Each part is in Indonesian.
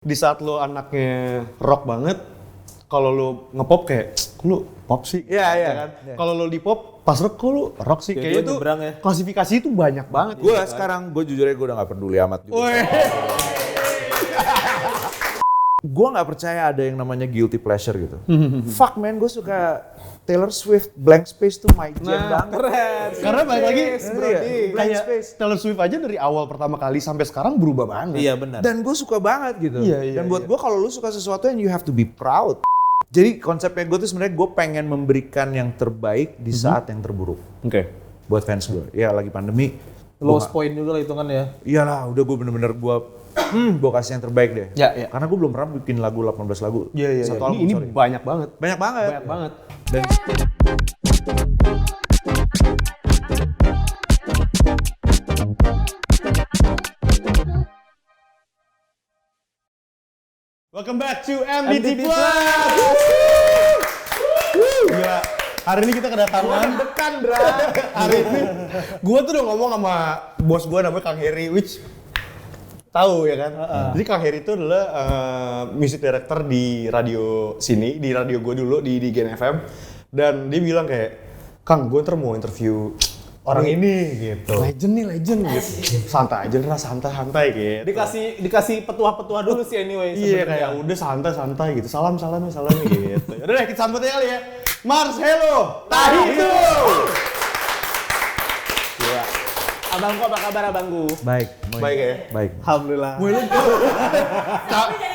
Di saat lo anaknya rock banget, kalau lo ngepop kayak, lu pop sih? Iya. Kan? Kalau lo di pop, pas rock, kok lo rock sih? Kayaknya itu ya. klasifikasi itu banyak banget. Gue sekarang, gue jujur aja gue udah gak peduli amat juga. Gue gak percaya ada yang namanya guilty pleasure gitu. Fuck man, gue suka Taylor Swift, Blank Space tuh my jam banget. Keren. Karena balik lagi, Blank kayak Space. Taylor Swift aja dari awal pertama kali sampai sekarang berubah banget. Iya benar. Dan gue suka banget gitu. Iya, Dan buat gue kalau lu suka sesuatu and you have to be proud. Jadi konsepnya gue tuh sebenarnya gue pengen memberikan yang terbaik di saat yang terburuk. Oke. Buat fans gue. Ya lagi pandemi. Lost point juga lah hitungan ya. Iyalah udah gue bener-bener gue kasih yang terbaik deh. Ya. Karena gue belum pernah bikin lagu 18 lagu. Iya. Satu album, Ini sorry. banyak banget. Banyak banget. Banyak banget. Dan Welcome back to MDT Plus. Gila. Hari ini kita kedatangan. dekan, Bra. Hari ini gue tuh udah ngomong sama bos gue namanya Kang Heri, which tahu ya kan. Jadi Kang Heri itu adalah music director di radio sini, di radio gue dulu di Gen FM. Dan dia bilang kayak, Kang, gue ntar mau interview orang ini gitu. Legend gitu. Santai aja lah, santai gitu. Dikasih petua-petua dulu sih anyway. Iya sebenarnya. kayak udah santai gitu. Salamnya gitu. Udah deh kita sambut aja kali ya. Marcelo Tahito. Iya. Abangku apa kabar abangku? baik. Baik ya. Baik. Alhamdulillah. Wih lu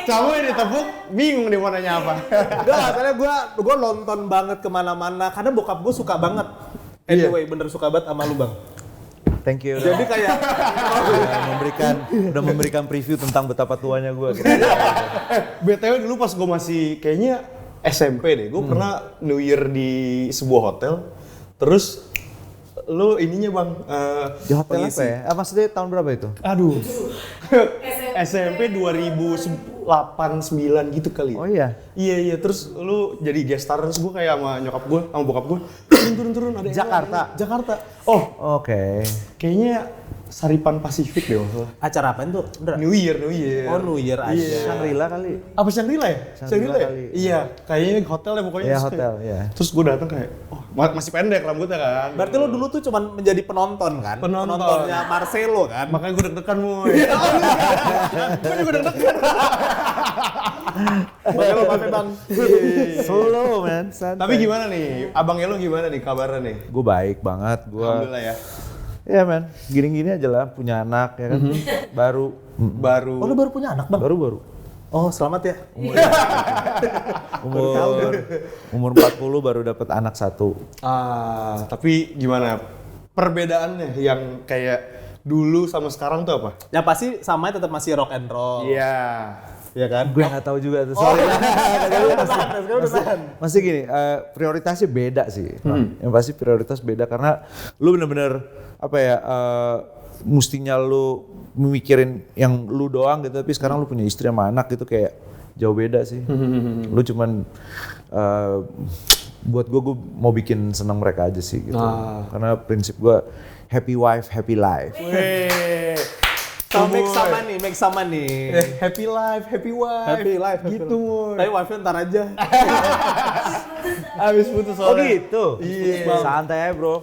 kamu ini tepuk bingung deh mau nanya apa. Enggak, soalnya gue nonton banget kemana-mana karena bokap gue suka banget. Anyway, bener suka banget sama lu bang. Thank you. Jadi kayak udah memberikan preview tentang betapa tuanya gue. BTW dulu pas gue masih kayaknya SMP deh, gue pernah New Year di sebuah hotel. Terus lu ininya bang, Di hotel pengisi. apa ya? Maksudnya tahun berapa itu? Aduh, SMP 2008-9 gitu kali. Oh iya? Iya, terus lu jadi guest star, terus gue kayak sama nyokap gue, sama bokap gue, turun ada yang Jakarta? lain. Jakarta. Oh, Oke. kayaknya Saripan Pasifik deh masalah. acara apaan tuh? Indra? New Year. Oh New Year aja. Iya. Shangri-La kali? Apa Shangri-La ya? Shangri-La ya? kali. Iya, kayaknya hotel ya pokoknya. Iya, Terus hotel, kayak- iya. Terus gue datang kayak, oh masih pendek rambutnya kan. Berarti lo dulu tuh cuman menjadi penonton kan? Penonton. Penontonnya Marcelo kan? Makanya gue deg-degan Moy. Gue juga deg-degan. Makanya lo pakai bang. Slow man, santai. Tapi gimana nih? Abang Elo gimana nih kabarnya nih? Gue baik banget. Alhamdulillah ya. Ya man, gini-gini aja lah, punya anak ya kan. Baru. Baru. Oh lo baru punya anak bang? Baru. Oh selamat ya. Umur 40 baru dapat anak satu. Tapi gimana? Perbedaannya yang kayak dulu sama sekarang tuh apa? Yang pasti samanya tetap masih rock and roll. Iya. Iya kan? Gue nggak tahu juga tuh. Sorry. Sekarang Masih gini, prioritasnya beda sih. Yang pasti prioritas beda karena lu bener-bener apa ya, mestinya lu memikirin yang lu doang gitu, tapi sekarang lu punya istri sama anak gitu kayak jauh beda sih. Lu cuman buat gue mau bikin senang mereka aja sih gitu. Karena prinsip gue happy wife, happy life. Weh. So make sama nih. Happy life, happy wife. Happy life. Gitu Moy. Tapi wife ntar aja. Abis putus Oh soalnya. gitu? Iya. Santai ya bro.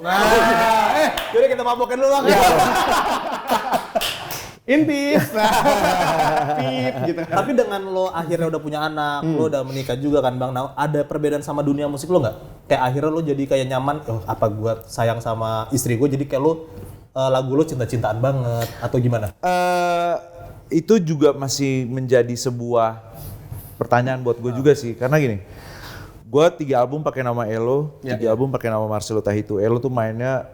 Jadi kita mabokin dulu bang. Intis. Pip gitu kan. Tapi dengan lo akhirnya udah punya anak, lo udah menikah juga kan bang. Nah, ada perbedaan sama dunia musik lo nggak? Kayak akhirnya lo jadi kayak nyaman. Oh apa gue sayang sama istri gue jadi kayak lo lagu lo cinta-cintaan banget atau gimana? Itu juga masih menjadi sebuah pertanyaan buat gue juga sih, karena gini, gue 3 album pakai nama Elo, 3 album pakai nama Marcelo Tahito. Elo tuh mainnya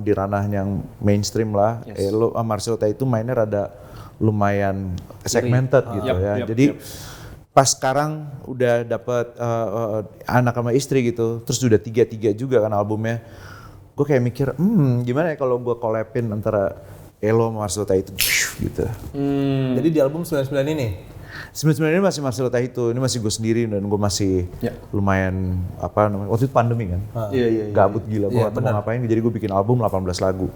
di ranah yang mainstream lah. Marcelo Tahito mainnya rada lumayan segmented gitu ya. Jadi pas sekarang udah dapet anak sama istri gitu, terus udah 3 juga kan albumnya. Gue kayak mikir, gimana ya kalau gue collab-in antara Elo sama Marcelo Tahito gitu. Jadi di album 99 ini? 99 ini masih Marcelo Tahito, ini masih gue sendiri dan gue masih lumayan apa namanya, waktu itu pandemi kan. Iya. Gabut gila, gue mau ngapain, jadi gue bikin album 18 lagu.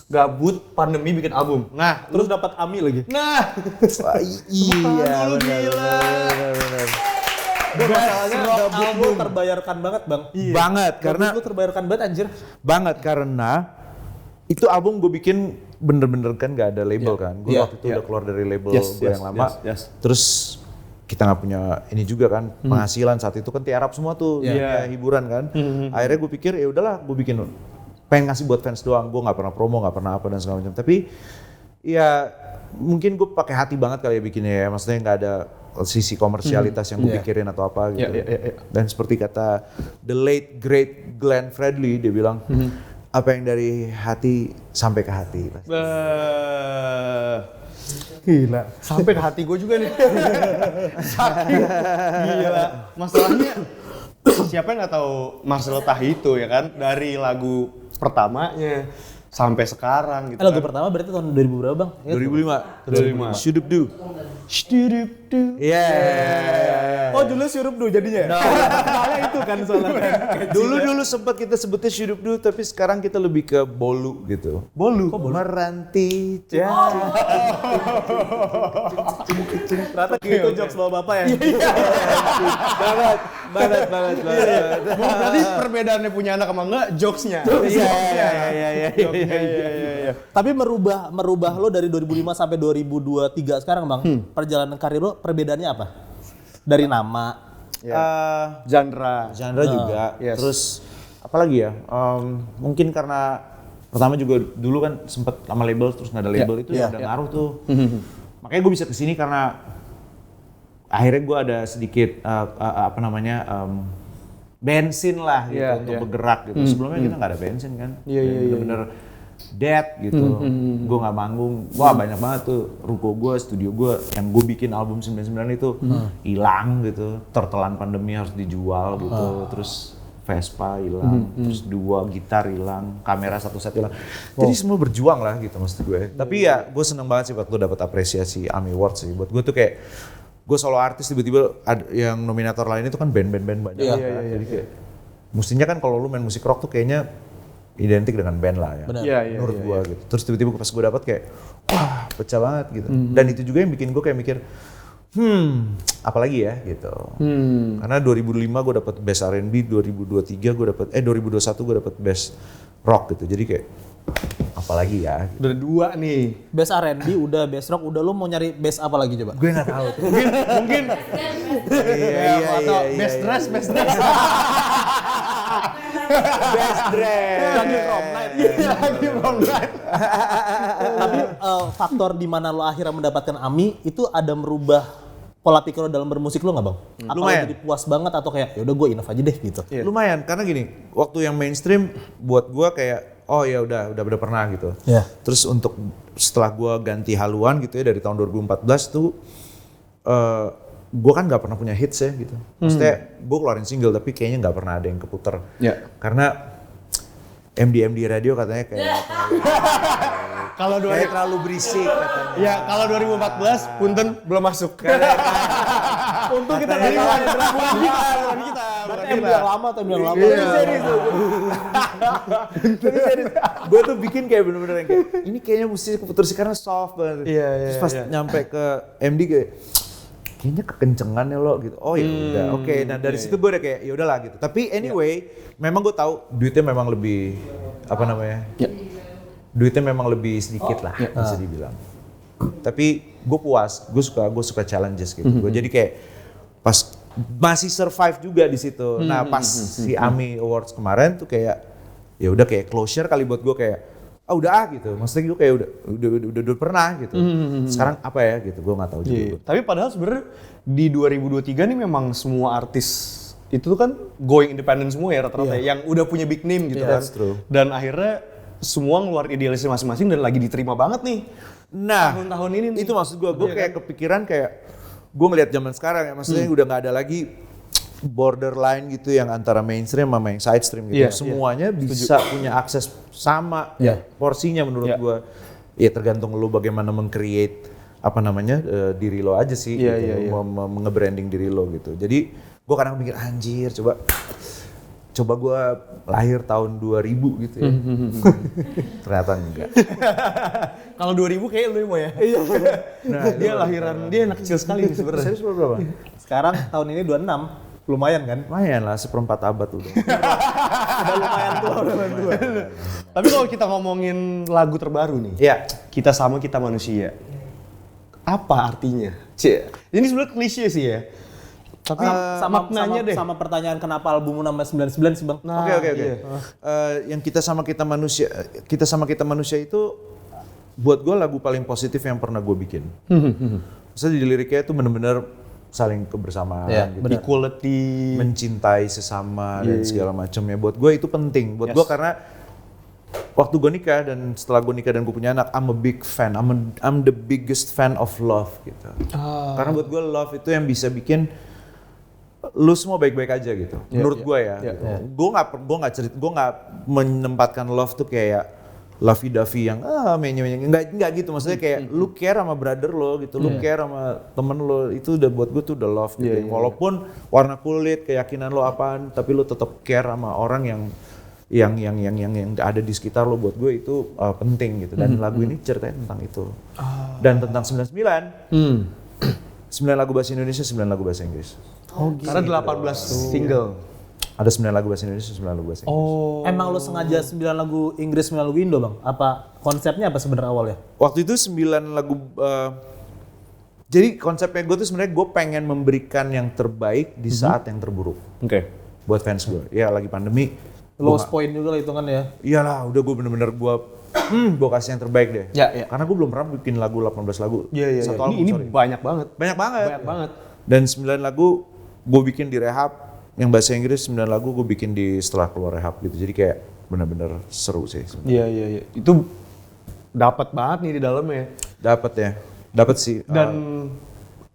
gabut, pandemi bikin album. Nah, Terus dapat AMI lagi. nah, Wah, iya, lu benar, gila. benar. Masalahnya rock gabut lu album. terbayarkan banget bang. Banget, karena Gabut lu terbayarkan banget anjir. banget karena itu album gue bikin bener-bener kan gak ada label kan. Gue waktu itu udah keluar dari label gue yang lama. Terus kita nggak punya ini juga kan penghasilan saat itu kan tiarap semua tuh dunia hiburan kan. Akhirnya gue pikir ya udahlah gue bikin pengen ngasih buat fans doang. Gue nggak pernah promo, nggak pernah apa dan segala macam. Tapi ya mungkin gue pakai hati banget kali ya bikinnya ya. Maksudnya nggak ada sisi komersialitas yang gue pikirin atau apa gitu. Dan seperti kata the late great Glenn Fredly, dia bilang apa yang dari hati sampai ke hati. Gila, sampai ke hati gue juga nih. Saking gila. Masalahnya siapa yang nggak tahu Marcelo Tahito ya kan, dari lagu pertamanya sampai sekarang gitu. Lagu kan. pertama berarti tahun 2000 berapa bang? 2005. Should do. Iya. Oh Julius Syurup dulu jadinya. Soalnya itu kan soalnya. Dulu sempat kita sebutnya Should do, tapi sekarang kita lebih ke bolu gitu. Bolu. Meranti. Ternyata gitu jokes bawa bapak ya. banget. Berarti perbedaannya punya anak sama enggak, jokesnya. Iya. Tapi merubah lo dari 2005 sampai 2023 sekarang bang. Perjalanan karir lo perbedaannya apa? Dari nama. Genre. Genre juga. Yes. Terus apalagi ya? Mungkin karena pertama juga dulu kan sempet sama label terus nggak ada label itu udah ngaruh tuh. Makanya gue bisa kesini karena akhirnya gue ada sedikit bensin lah gitu untuk bergerak gitu. Sebelumnya kita nggak ada bensin kan. Bener-bener dead gitu. Gue nggak manggung. Wah banyak banget tuh ruko gue, studio gue yang gue bikin album 99 itu hilang gitu. Tertelan pandemi harus dijual gitu. Terus Vespa hilang, terus 2 gitar hilang, kamera 1 set hilang. Jadi semua berjuang lah gitu maksud gue. Tapi ya gue seneng banget sih waktu dapat apresiasi AMI Awards sih. Buat gue tuh kayak gue solo artis tiba-tiba yang nominator lain itu kan band-band banyak. Jadi kayak mestinya kan kalau lu main musik rock tuh kayaknya identik dengan band lah ya. Menurut gue gitu. Terus tiba-tiba pas gue dapat kayak wah pecah banget gitu. Dan itu juga yang bikin gue kayak mikir apalagi ya gitu. Karena 2005 gue dapat Best R&B, 2023 gue dapat 2021 gue dapat Best Rock gitu. Jadi kayak apalagi ya. Gitu. Udah 2 nih. Best R&B udah, Best Rock udah, lo mau nyari best apa lagi coba? Gue nggak tahu. Mungkin Iya. best dress. Best dress. Lagi prom night. Lagi prom night. Tapi faktor di mana lo akhirnya mendapatkan AMI itu ada merubah pola pikir lo dalam bermusik lo nggak bang? Apa lo jadi puas banget atau kayak yaudah gue enough aja deh gitu? Lumayan karena gini, waktu yang mainstream buat gue kayak oh ya udah pernah gitu. Terus untuk setelah gue ganti haluan gitu ya dari tahun 2014 tuh gue kan nggak pernah punya hits ya gitu. Maksudnya gue keluarin single tapi kayaknya nggak pernah ada yang keputer. Karena MD radio katanya kayak Kalau kayak terlalu berisik katanya. Ya, kalau 2014 punten belum masuk. Untung kita nggak tahu ada berapa Bukan kita. MD yang lama atau MD yang lama? Gue tuh bikin kayak bener-bener yang kayak ini kayaknya mesti keputar sih karena soft banget. Terus pas nyampe ke MD kayak kayaknya kekencengan ya lo gitu. Oh ya udah, oke. Nah dari situ gue udah kayak ya udahlah gitu. Tapi anyway, memang gue tahu duitnya memang lebih duitnya memang lebih sedikit lah bisa dibilang. Tapi gue puas, gue suka challenges gitu. Gue jadi kayak pas masih survive juga di situ. Nah pas si AMI Awards kemarin tuh kayak ya udah kayak closure kali buat gue kayak gitu. Maksudnya gue kayak udah pernah gitu. Sekarang apa ya gitu, gue nggak tahu juga. Tapi padahal sebenarnya di 2023 nih memang semua artis itu tuh kan going independent semua ya rata-rata yang udah punya big name gitu kan. True. Dan akhirnya semua ngeluar idealisnya masing-masing dan lagi diterima banget nih. Nah, tahun-tahun ini nih. itu maksud gue kayak kepikiran kayak gue ngeliat zaman sekarang ya, maksudnya udah nggak ada lagi borderline gitu yang antara mainstream sama yang side stream gitu. Semuanya bisa punya akses sama porsinya menurut gue. Ya tergantung lo bagaimana meng-create diri lo aja sih, nge-branding diri lo gitu. Jadi gue kadang mikir anjir coba gue lahir tahun 2000 gitu ya. Ternyata enggak. Kalau 2000 kayak lu mau ya. Iya. Nah, dia lahiran dia anak kecil sekali nih sebenarnya. Serius lu berapa? Sekarang tahun ini 26, lumayan kan? Lumayan lah, seperempat abad udah. Udah lumayan tua, udah lumayan tua. Tapi kalau kita ngomongin lagu terbaru nih, Iya. Kita Sama Kita Manusia. Apa artinya? Cik, ini sebenarnya klise sih ya. Tapi maknanya deh. Sama pertanyaan kenapa albummu nama 99 sih bang? Nah, Oke. iya. Yang kita sama kita manusia itu buat gue lagu paling positif yang pernah gue bikin. Maksudnya di liriknya itu bener-bener saling kebersamaan, gitu. Equality, mencintai sesama dan segala macamnya. Buat gue itu penting. Buat gue karena waktu gue nikah dan setelah gue nikah dan gue punya anak, I'm a big fan. I'm the biggest fan of love gitu. Karena buat gue love itu yang bisa bikin lu semua baik-baik aja gitu. Menurut gue ya. Gue nggak menempatkan love tuh kayak lovey-dovey yang menye-menye, enggak gitu. Maksudnya kayak lu care sama brother lo gitu, lu care sama temen lo, itu udah buat gue tuh udah love gitu. Walaupun warna kulit, keyakinan lo apaan, tapi lu tetap care sama orang yang ada di sekitar lo. Buat gue itu penting gitu. Dan lagu ini ceritanya tentang itu. Dan tentang 99. 9 lagu bahasa Indonesia, 9 lagu bahasa Inggris. Karena 18 single. Ada 9 lagu bahasa Indonesia, 9 lagu bahasa Inggris. Emang lo sengaja 9 lagu Inggris, 9 lagu Indo bang? Apa konsepnya apa sebenarnya awalnya? Waktu itu 9 lagu, jadi konsepnya gue tuh sebenarnya gue pengen memberikan yang terbaik di saat yang terburuk. Oke. Buat fans gue. Ya lagi pandemi. Lowest point juga lah hitungan ya. Iyalah, udah gue bener-bener gue kasih yang terbaik deh. Ya. Karena gue belum pernah bikin lagu 18 lagu. Iya. Satu album, Ini sorry. banyak banget. Banyak banget. Banyak banget. Dan 9 lagu gue bikin di rehab. Yang bahasa Inggris 9 lagu gue bikin di setelah keluar rehab gitu. Jadi kayak bener-bener seru sih sebenarnya. Iya. Itu dapat banget nih di dalamnya. Dapat ya. Dapat sih. Dan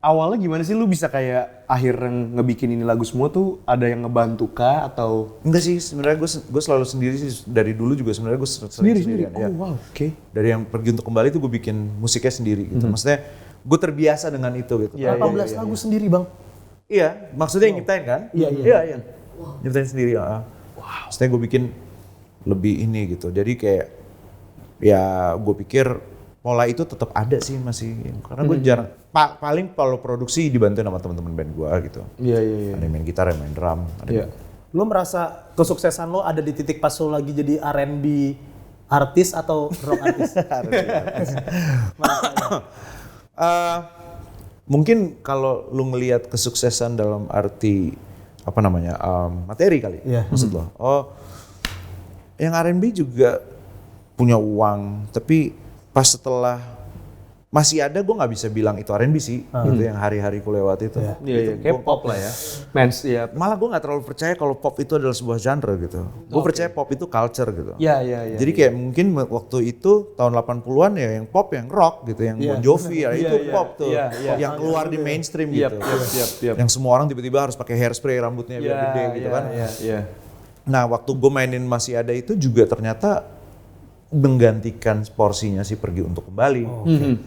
awalnya gimana sih lu bisa kayak akhirnya ngebikin ini lagu semua tuh ada yang ngebantu kah atau Enggak sih, sebenarnya gue selalu sendiri sih. Dari dulu juga sebenarnya gue sendiri. Ya. Oh wow, oke. Dari yang pergi untuk kembali tuh gue bikin musiknya sendiri gitu. Maksudnya gue terbiasa dengan itu gitu. 18 lagu sendiri bang? Iya, maksudnya yang nyiptain kan? Iya. Nyiptain sendiri. Wow. Maksudnya gue bikin lebih ini gitu. Jadi kayak ya gue pikir pola itu tetap ada sih masih. Karena gue jarang, paling kalau produksi dibantuin sama teman-teman band gue gitu. Iya. Ada yang main gitar, ada yang main drum. Iya. Lo merasa kesuksesan lo ada di titik pas lo lagi jadi R&B artis atau rock artis? Mungkin kalau lu ngelihat kesuksesan dalam arti apa namanya materi kali, maksud lo. Oh, yang R&B juga punya uang, tapi pas setelah masih ada, gue nggak bisa bilang itu R&B sih, gitu yang hari-hari ku lewat itu. Iya, kayak pop lah ya. Mens, ya. Malah gue nggak terlalu percaya kalau pop itu adalah sebuah genre gitu. Gue percaya pop itu culture gitu. Iya. Jadi kayak mungkin waktu itu tahun 80-an ya yang pop, yang rock gitu, yang Bon Jovi ya itu pop tuh, yang keluar di mainstream gitu. Yap. Yang semua orang tiba-tiba harus pakai hairspray rambutnya biar gede gitu kan. Iya. Nah waktu gue mainin Masih Ada itu juga ternyata menggantikan porsinya sih Pergi Untuk Kembali.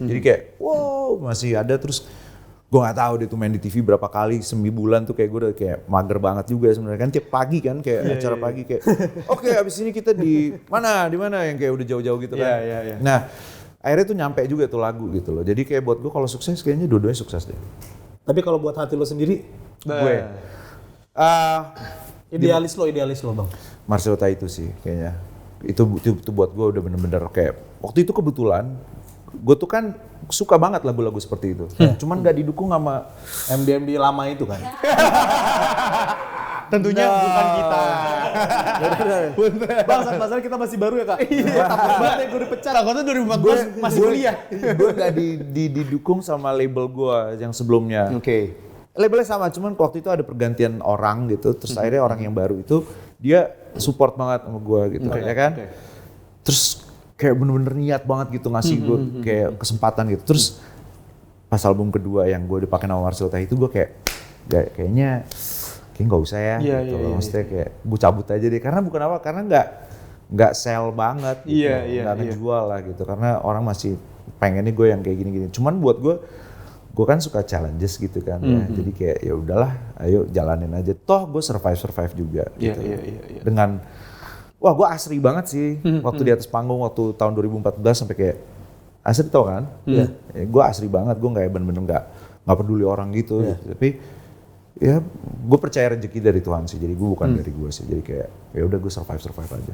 Jadi kayak wow masih ada, terus gue nggak tahu dia tuh main di TV berapa kali, semingguan tuh kayak gue udah kayak mager banget juga sebenarnya kan, tiap pagi kan kayak acara pagi kayak oke, abis ini kita di mana yang kayak udah jauh-jauh gitu kan. Iya. Nah akhirnya tuh nyampe juga tuh lagu gitu loh. Jadi kayak buat gue kalau sukses kayaknya dua-duanya sukses deh. Tapi kalau buat hati lo sendiri, Gue idealis lo bang? Marcelo itu sih kayaknya. Itu buat gue udah bener-bener kayak waktu itu kebetulan gue tuh kan suka banget lagu-lagu seperti itu. Cuman gak didukung sama MD lama itu kan? Tentunya bukan kita. Bang, saat masalah kita masih baru ya kak? Iya, takut banget ya gue dipecat. Takutnya 2014 masih kuliah. Gue gak didukung sama label gue yang sebelumnya. Oke. Labelnya sama, cuman waktu itu ada pergantian orang gitu. Terus akhirnya orang yang baru itu dia support banget sama gue gitu, ya kan? Terus kayak bener-bener niat banget gitu ngasih gue kayak kesempatan gitu. Terus pas album kedua yang gue dipakai nama Marcelo itu gue kayaknya nggak usah ya. Gitu. Maksudnya kayak gue cabut aja deh. Karena bukan apa? Karena nggak sell banget. Gitu. Nggak ngejual lah gitu. Karena orang masih pengennya gue yang kayak gini-gini. Cuman buat gue gue kan suka challenges gitu kan ya. Jadi kayak ya udahlah, ayo jalanin aja. Toh gue survive juga gitu. Iya. Dengan wah gue asri banget sih waktu di atas panggung waktu tahun 2014 sampai kayak asri tau kan? Ya, gue asri banget, gue nggak bener-bener nggak peduli orang gitu. Tapi ya gue percaya rezeki dari Tuhan sih. Jadi gue bukan dari gue sih. Jadi kayak ya udah gue survive aja.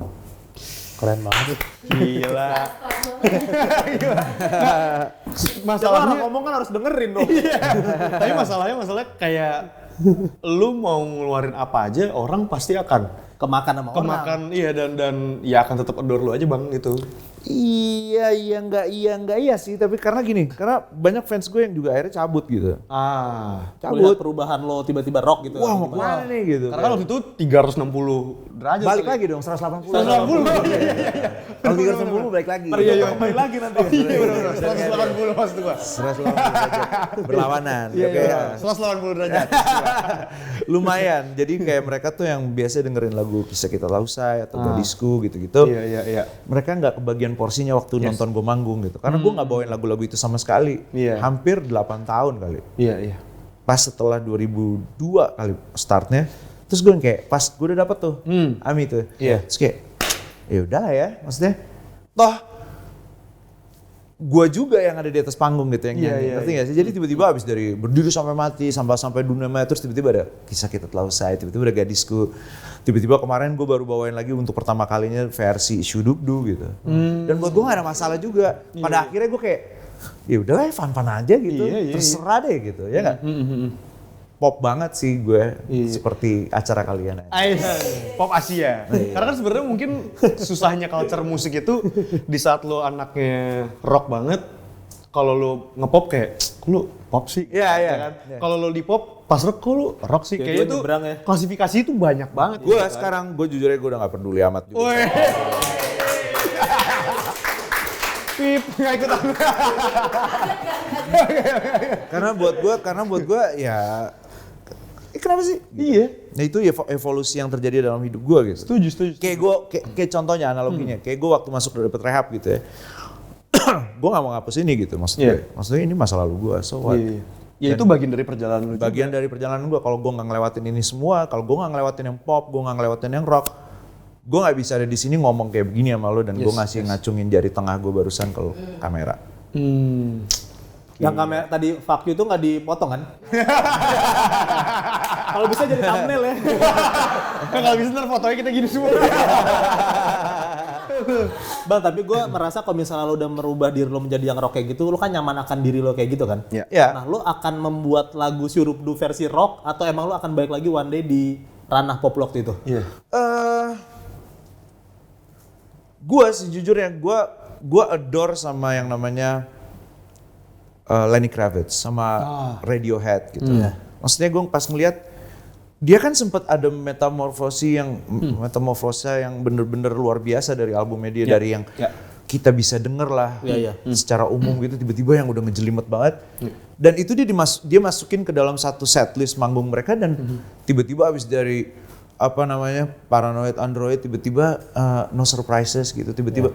Keren banget. Gila. Masalahnya orang ngomong kan harus dengerin dong. Tapi masalahnya kayak lu mau ngeluarin apa aja orang pasti akan Kemakan sama orang. kemakan, iya dan ya akan tetap adore lu aja bang gitu. Iya sih, tapi karena gini, karena banyak fans gue yang juga akhirnya cabut gitu. Cabut perubahan lo tiba-tiba rock gitu. Wah, mau kemana nih gitu. Karena kan waktu itu 360 derajat. Balik lagi dong 180. 180. Kalau 360 balik lagi. Iya, balik lagi nanti. Iya benar. 180 maksud gua. 180 derajat. Berlawanan. Oke. 180 derajat. Lumayan. Jadi kayak mereka tuh yang biasa dengerin lagu Kisah Kita Telah Usai atau Gadisku gitu-gitu. Iya. Mereka nggak kebagian porsinya waktu nonton gue manggung gitu. Karena gue nggak bawain lagu-lagu itu sama sekali. Iya. Hampir 8 tahun kali. Iya. Pas setelah 2002 kali startnya, terus gue kayak pas gue udah dapet tuh Ami tuh. Iya. Terus kayak ya udah ya, maksudnya toh gue juga yang ada di atas panggung gitu yang nyanyi, ngerti gak sih? Jadi tiba-tiba abis dari Berdiri Sampai Mati sampai dunia maya, terus tiba-tiba ada Kisah Kita Telah Usai, tiba-tiba ada Gadisku, tiba-tiba kemarin gue baru bawain lagi untuk pertama kalinya versi Syudukdu gitu. Dan buat gue gak ada masalah juga. Pada akhirnya gue kayak ya udahlah ya fun-fun aja gitu, terserah deh gitu, ya nggak? Pop banget sih gue, seperti acara kalian. Pop Asia. Karena kan sebenarnya mungkin susahnya culture musik itu di saat lo anaknya rock banget, kalau lo ngepop kayak lu pop sih. Iya. Kan? Kalau lo di pop pas rock kok lu rock sih. Kayaknya itu klasifikasi itu banyak banget. Gue sekarang gue jujur aja gue udah nggak peduli amat juga. Pip, nggak ikutan. Karena buat gue ya kenapa sih? Iya. Nah itu evolusi yang terjadi dalam hidup gue gitu. Setuju. Kayak contohnya analoginya, kayak gue waktu masuk udah dapet rehab gitu ya. Gue nggak mau ngapus ini gitu maksudnya. Maksudnya ini masa lalu gue, so what? Ya itu bagian dari perjalanan lu. Bagian dari perjalanan gue. Kalau gue nggak ngelewatin ini semua, kalau gue nggak ngelewatin yang pop, gue nggak ngelewatin yang rock, gue nggak bisa ada di sini ngomong kayak begini sama lo dan gue ngacungin jari tengah gue barusan ke kamera. Yang kamera tadi fuck you tuh nggak dipotong kan? Kalau bisa jadi thumbnail ya. Kalau bisa ntar fotonya kita gini semua. Bang, tapi gue merasa kalau misalnya lo udah merubah diri lo menjadi yang rock kayak gitu, lo kan nyaman akan diri lo kayak gitu kan? Iya. Nah, lo akan membuat lagu Syurupdu versi rock atau emang lo akan balik lagi one day di ranah pop waktu itu? Iya. Gue sejujurnya gue adore sama yang namanya Lenny Kravitz sama Radiohead gitu. Maksudnya gue pas ngeliat dia kan sempat ada metamorfosa yang bener-bener luar biasa dari albumnya dia, dari yang kita bisa denger lah secara umum gitu, tiba-tiba yang udah ngejelimet banget. Dan itu dia masukin ke dalam satu setlist manggung mereka dan tiba-tiba abis dari Paranoid Android tiba-tiba No Surprises gitu, tiba-tiba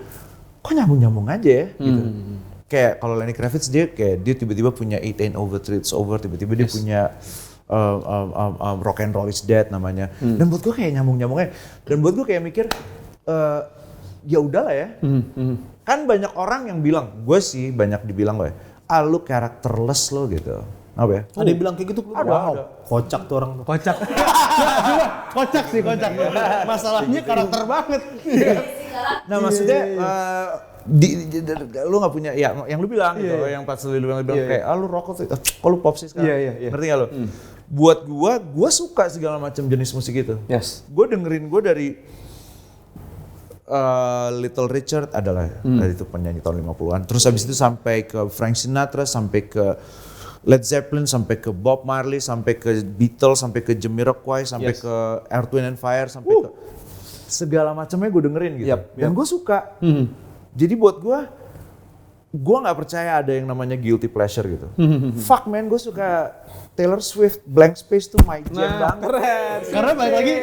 kok nyambung-nyambung aja ya gitu. Kayak kalau Lenny Kravitz dia tiba-tiba punya It Ain't Over Till It's Over, tiba-tiba dia punya Rock and Roll Is Dead namanya. Dan buat gue kayak nyambung-nyambungnya. Dan buat gue kayak mikir ya udahlah ya. Kan banyak orang yang bilang, gue sih banyak dibilang gue, lu karakterless lo gitu. Apa ya? Ada yang bilang kayak gitu? Ada. Kocak tuh orang tuh. Kocak. Kocak. Masalahnya karakter banget. Nah maksudnya lu nggak punya yang lu bilang gitu, yang pas lu bilang kayak lu rokok sih, kok lu pop sih sekarang? Ngerti nggak lu? Buat gua suka segala macam jenis musik itu. Gue dengerin dari Little Richard adalah dari itu penyanyi tahun 50-an. Terus habis itu sampai ke Frank Sinatra, sampai ke Led Zeppelin, sampai ke Bob Marley, sampai ke Beatles, sampai ke Jamiroquai, sampai ke Earth, Wind and Fire, sampai ke segala macamnya gue dengerin gitu. Dan gue suka. Jadi buat gue nggak percaya ada yang namanya guilty pleasure gitu. Fuck man, gue suka Taylor Swift, Blank Space tuh my jam banget. Keren. Karena balik lagi,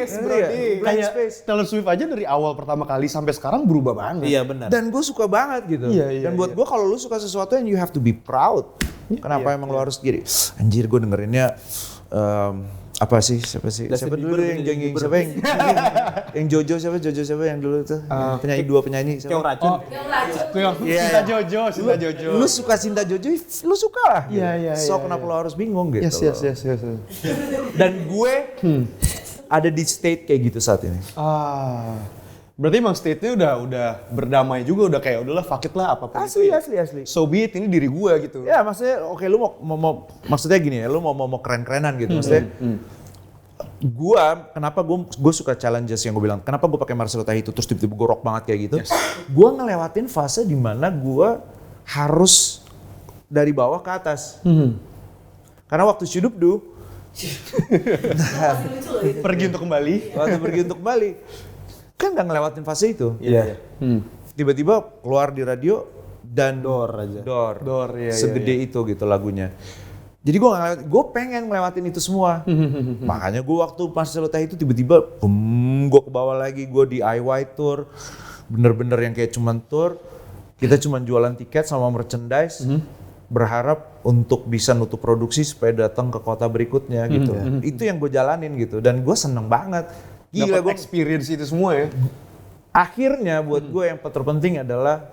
Blank Space. Taylor Swift aja dari awal pertama kali sampai sekarang berubah banget. Iya benar. Dan gue suka banget gitu. Dan buat gue kalau lu suka sesuatu yang you have to be proud. Kenapa emang lo harus gini? Anjir gue dengerinnya apa sih siapa dulu yang Jojo siapa yang dulu tuh dua penyanyi siapa? Keong Racun. Cinta Jojo. Lu suka Cinta Jojo, lu suka lah. Iya. So kenapa lo harus bingung gitu? Yes. Dan gue ada di state kayak gitu saat ini. Berarti emang state-nya udah berdamai juga, udah kayak udahlah fuck it lah apapun itu. Asli. So be it, ini diri gua gitu. Ya maksudnya oke, lu mau maksudnya gini ya, lu mau keren-kerenan gitu. Maksudnya kenapa gue suka challenges yang gue bilang, kenapa gue pakai Marcelo Tahitu terus tiba-tiba gue rock banget kayak gitu. Yes. Gue ngelewatin fase di mana gue harus dari bawah ke atas. Karena waktu Shudupdu Pergi untuk kembali. Kan nggak ngelewatin fase itu. Iya. Tiba-tiba keluar di radio dan Door aja. Door iya, segede itu gitu lagunya. Jadi gue pengen ngelewatin itu semua. Makanya gue waktu Marcelo Tahitu tiba-tiba gue ke bawah lagi, gue di IY tour. Bener-bener yang kayak cuman tour, kita cuman jualan tiket sama merchandise. Berharap untuk bisa nutup produksi supaya datang ke kota berikutnya gitu. Itu yang gue jalanin gitu dan gue seneng banget. Gila, gue experience itu semua ya. Akhirnya buat gue yang terpenting adalah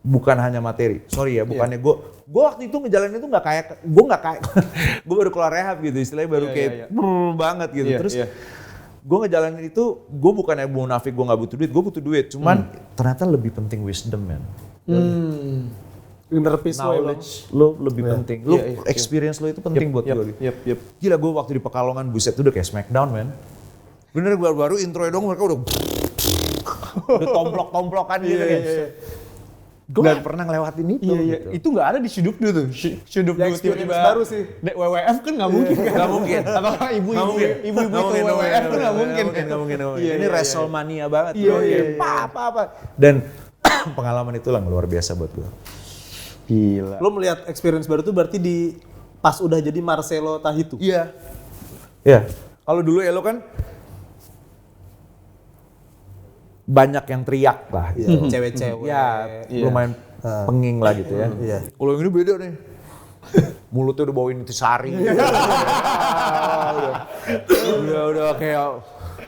bukan hanya materi. Sorry ya, bukannya gue waktu itu ngejalanin itu nggak kayak gue baru keluar rehab gitu, istilahnya baru banget gitu. Terus gue ngejalanin itu, gue bukannya munafik gue nggak butuh duit, gue butuh duit. Cuman ternyata lebih penting wisdom, man. Inner peace Knowledge lo lebih penting. Lo experience lo itu penting buat gue. Gila, gue waktu di Pekalongan buset itu udah kayak Smackdown, man. Bener baru intro dong mereka udah tomplok-tomplokan gitu kan. Gue gak pernah ngelewatin itu. Gitu. Itu nggak ada di Shudupdu tuh. Shudupdu tiba-tiba baru sih. WWF kan nggak mungkin. Nggak mungkin. Apakah ibu-ibu ke WWF kan nggak mungkin. Ini WrestleMania banget. Apa. Dan pengalaman itulah luar biasa buat gue. Gila. Lo melihat experience baru tuh berarti di pas udah jadi Marcelo Tahitu. Iya. Kalau dulu lo kan banyak yang teriak lah gitu. Cewek-cewek. Lumayan penging lah gitu ya. Kalau yang ini beda nih. Mulutnya udah bawain intisari. udah kayak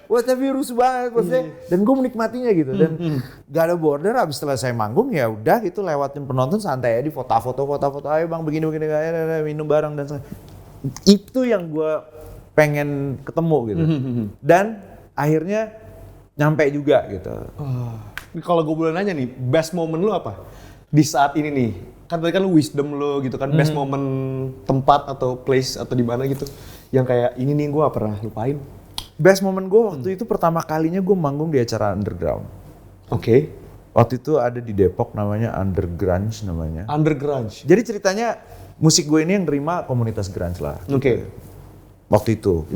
wah tapi rusuh banget maksudnya. Dan gue menikmatinya gitu. Dan gak ada border, abis setelah saya manggung ya udah gitu lewatin penonton santai ya di foto-foto ayo bang begini minum bareng dan itu yang gue pengen ketemu gitu. Dan akhirnya nyampe juga gitu. Kalau gue boleh nanya nih, best moment lu apa? Di saat ini nih, kan tadi kan lu wisdom lu gitu kan, best moment tempat atau place atau di mana gitu. Yang kayak ini nih gue gak pernah lupain. Best moment gue waktu itu pertama kalinya gue manggung di acara underground. Oke. Waktu itu ada di Depok namanya Undergrunge namanya. Undergrunge. Jadi ceritanya musik gue ini yang nerima komunitas grunge lah. Oke. Waktu itu.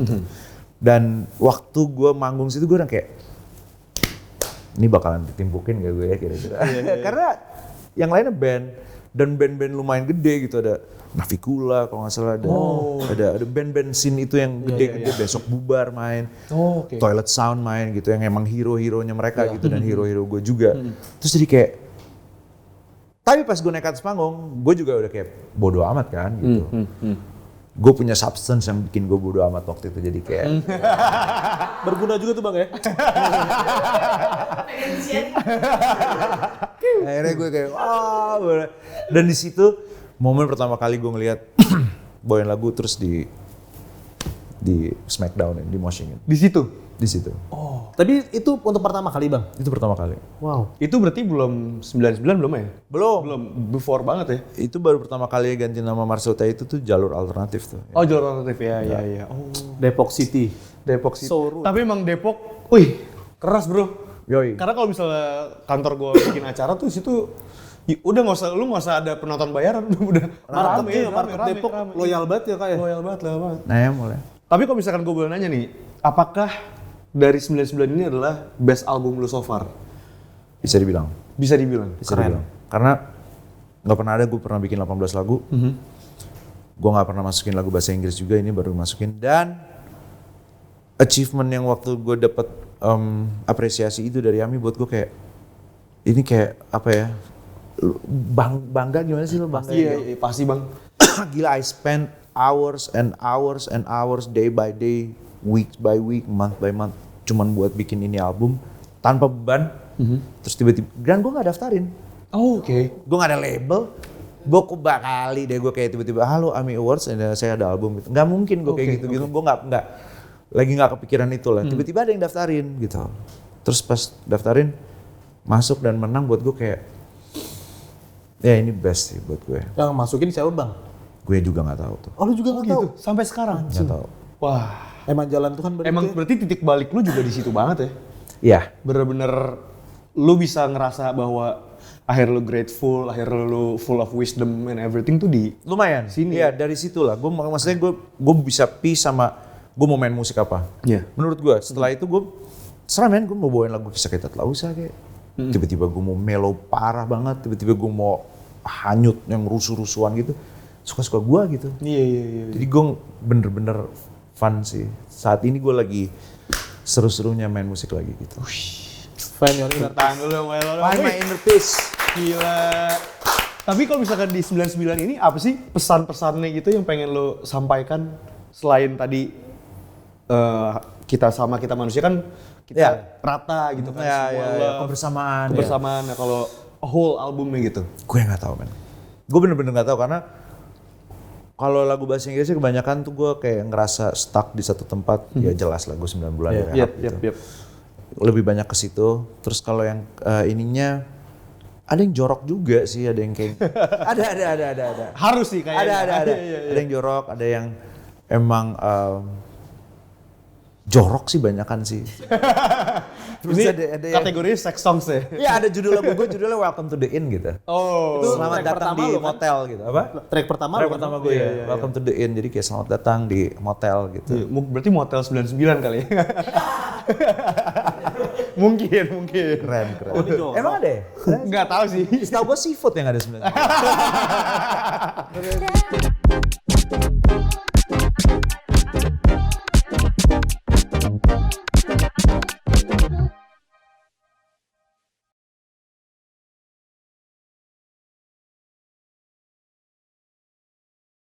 Dan waktu gue manggung situ gue udah kayak ini bakalan ditimpukin gak gue ya kira-kira. Karena yang lainnya band dan band-band lumayan gede gitu, ada Navikula kalau nggak salah, ada band-band scene itu yang gede-gede, Besok Bubar main, Toilet Sound main gitu yang emang hero-heronya mereka gitu dan hero-hero gue juga. Terus jadi kayak, tapi pas gue naik atas panggung, gue juga udah kayak bodo amat kan gitu. Gue punya substance yang bikin gue bodo amat waktu itu, jadi kayak berguna juga tuh bang ya. Akhirnya gue kayak dan di situ momen pertama kali gue ngeliat bawain lagu terus di Smackdown di moshingin. Di situ? Di situ. Tapi itu untuk pertama kali bang? Itu pertama kali. Wow. Itu berarti belum 99 belum ya? Belum, before banget ya? Itu baru pertama kali ganti nama Marcelo Tahitu tuh jalur alternatif tuh. Oh jalur alternatif ya. Oh. Depok City. So, tapi emang Depok, wih keras bro. Yoi. Karena kalau misalnya kantor gue bikin acara tuh situ, udah nggak usah ada penonton bayaran, udah Market Depok rame. loyal banget ya kak ya? Loyal banget. Nah ya mulai. Tapi kalau misalkan gue boleh nanya nih, apakah dari 99 ini adalah best album lu so far? Bisa dibilang. Bisa dibilang? Bisa dibilang. Karena nggak pernah ada, gue pernah bikin 18 lagu. Gue nggak pernah masukin lagu bahasa Inggris juga, ini baru masukin. Dan achievement yang waktu gue dapet apresiasi itu dari Ami buat gue kayak, ini kayak apa ya, bangga gimana sih lo bangga? Iya, pasti bang. gila, I spent hours and hours and hours, day by day, week by week, month by month, cuman buat bikin ini album tanpa beban. Terus tiba-tiba, dan gue nggak daftarin. Oh, oke. Gue nggak ada label. Gue kali deh gue kayak tiba-tiba, halo AMI Awards, saya ada album gitu. Nggak mungkin gue kayak gitu-gitu. Gue nggak kepikiran itu lah. Tiba-tiba ada yang daftarin gitu. Terus pas daftarin, masuk dan menang, buat gue kayak, ya ini best sih buat gue. Yang masukin siapa bang? Gue juga nggak tahu tuh. Oh lu juga nggak tahu? Sampai sekarang. Nggak tahu. Wah. Emang jalan Tuhan berarti. Emang berarti titik balik lu juga di situ banget ya? Iya. Bener-bener lu bisa ngerasa bahwa akhir lu grateful, akhir lu full of wisdom and everything tuh di Lumayan. Sini Iya, dari situ lah. Maksudnya gue bisa peace sama gue mau main musik apa. Iya. Menurut gue, setelah itu gue serah men, gue mau bawain lagu Kisah Kita Telah Usah kayak. Tiba-tiba gue mau mellow parah banget, tiba-tiba gue mau hanyut yang rusuh-rusuhan gitu. Suka-suka gue gitu. Iya. Jadi gue bener-bener fun sih. Saat ini gue lagi seru-serunya main musik lagi gitu. Find your inner Tahan dulu Melo. Find my inner peace. Gila. Tapi kalau misalkan di 99 ini apa sih pesan-pesannya gitu yang pengen lo sampaikan selain tadi kita manusia kan kita Ya. rata gitu kan Ya, semua ya, love, kebersamaan. kebersamaan. Nah, kalau whole albumnya gitu. Gue nggak tahu men. Gue bener-bener nggak tahu karena kalau lagu bahasa Inggrisnya kebanyakan tuh gue kayak ngerasa stuck di satu tempat. Ya jelas lagu 9 bulan ya. Yep. Lebih banyak ke situ. Terus kalau yang ininya ada yang jorok juga sih, ada yang kayak ada. Harus sih kayaknya. Ada. Ada yang jorok, ada yang emang jorok sih banyakan sih. Terus Ini ada yang kategorinya sex songs ya? ya ada judul lagu gue judulnya Welcome to the Inn gitu. Oh. Itu Selamat track datang pertama di lo kan? motel gitu. Apa? Track pertama Track lu kan? pertama gue ya. Iya. Welcome to the Inn. Jadi kayak selamat datang di motel gitu. Iya, berarti Motel 99 kali ya? mungkin. Keren. Oh, ini jorok. Emang ada ya? Nggak tahu sih. Setahu gue seafood yang ada sebenarnya.